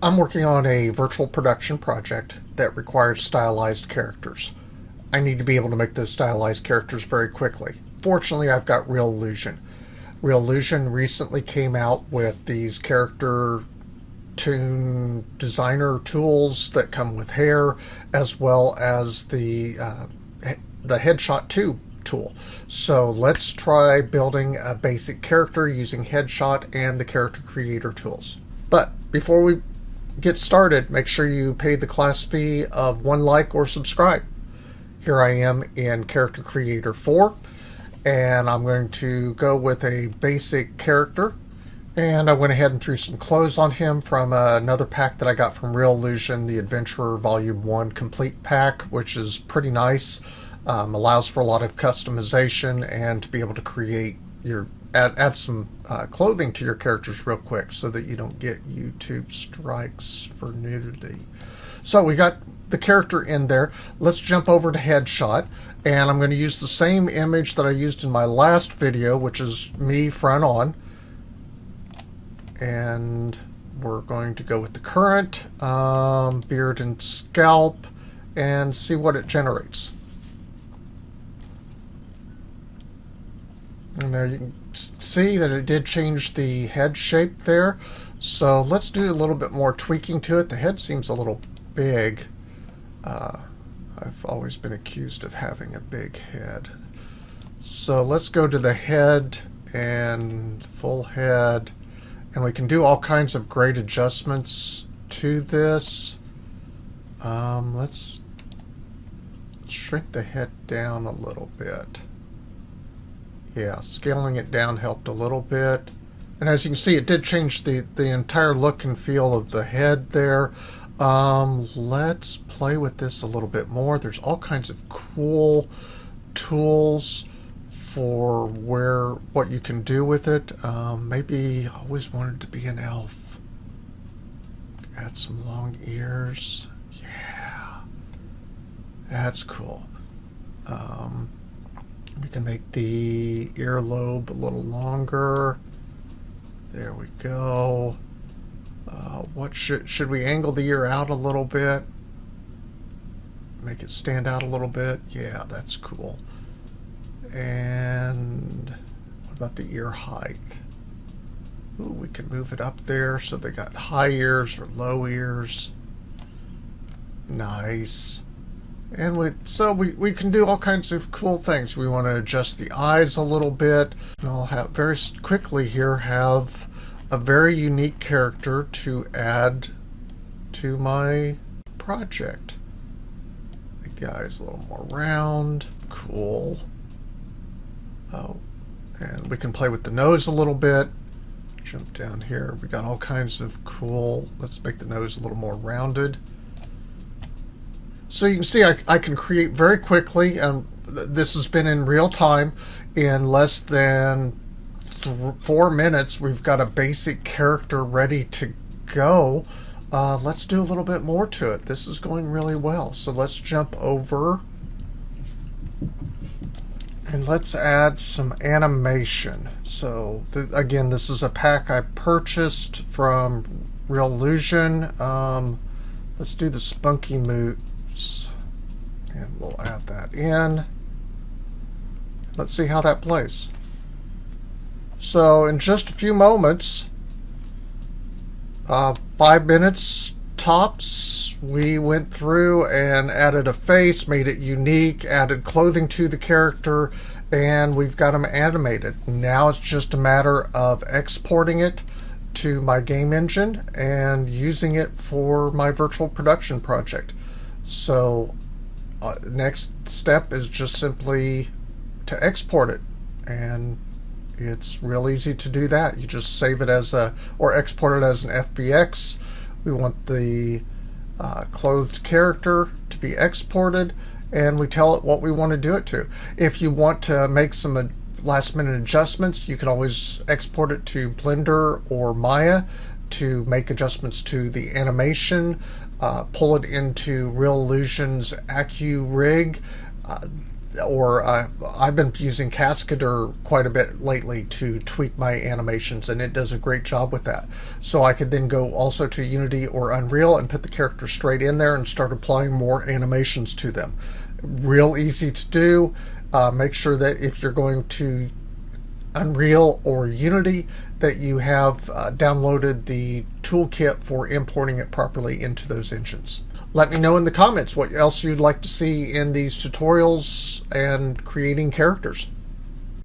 I'm working on a virtual production project that requires stylized characters. I need to be able to make those stylized characters very quickly. Fortunately, I've got Reallusion. Reallusion recently came out with these character Toon designer tools that come with hair, as well as the Headshot2 tool. So let's try building a basic character using Headshot and the Character Creator tools. But before we get started, make sure you pay the class fee of 1 like or subscribe. Here I am in Character Creator 4, and I'm going to go with a basic character. And I went ahead and threw some clothes on him from another pack that I got from Reallusion, the Adventurer Volume 1 Complete Pack, which is pretty nice. Allows for a lot of customization and to be able to create your add some clothing to your characters real quick so that you don't get YouTube strikes for nudity. So we got the character in there. Let's jump over to Headshot, and I'm going to use the same image that I used in my last video, which is me front on. And we're going to go with the current beard and scalp and see what it generates. And there you can see that it did change the head shape there. So let's do a little bit more tweaking to it. The head seems a little big. I've always been accused of having a big head. So let's go to the head and full head. And we can do all kinds of great adjustments to this. Let's shrink the head down a little bit. Yeah, scaling it down helped a little bit. And as you can see, it did change the entire look and feel of the head there. Let's play with this a little bit more. There's all kinds of cool tools for what you can do with it. Maybe I always wanted to be an elf. Add some long ears. Yeah, that's cool. We can make the earlobe a little longer. There we go. What should we angle the ear out a little bit? Make it stand out a little bit. Yeah, that's cool. And what about the ear height? Ooh, we can move it up there so they got high ears or low ears. Nice. And we can do all kinds of cool things. We want to adjust the eyes a little bit. And I'll have very quickly here have a very unique character to add to my project. Make the eyes a little more round. Cool. Oh, and we can play with the nose a little bit. Jump down here. We got all kinds of cool. Let's make the nose a little more rounded. So you can see I can create very quickly, and this has been in real time. In less than 4 minutes, we've got a basic character ready to go. Let's do a little bit more to it. This is going really well. So let's jump over and let's add some animation. So again, this is a pack I purchased from Reallusion. Let's do the spunky moves, and we'll add that in. Let's see how that plays. So in just a few moments, 5 minutes tops, we went through and added a face, made it unique, added clothing to the character, and we've got them animated. Now it's just a matter of exporting it to my game engine and using it for my virtual production project. So next step is just simply to export it, and it's real easy to do that. You just save it as or export it as an FBX. We want the clothed character to be exported, and we tell it what we want to do it to. If you want to make some last minute adjustments, you can always export it to Blender or Maya to make adjustments to the animation, pull it into Reallusion's AccuRig. or I've been using Cascadeur quite a bit lately to tweak my animations, and it does a great job with that. So I could then go also to Unity or Unreal and put the character straight in there and start applying more animations to them. Real easy to do. Make sure that if you're going to Unreal or Unity that you have downloaded the toolkit for importing it properly into those engines. Let me know in the comments what else you'd like to see in these tutorials and creating characters.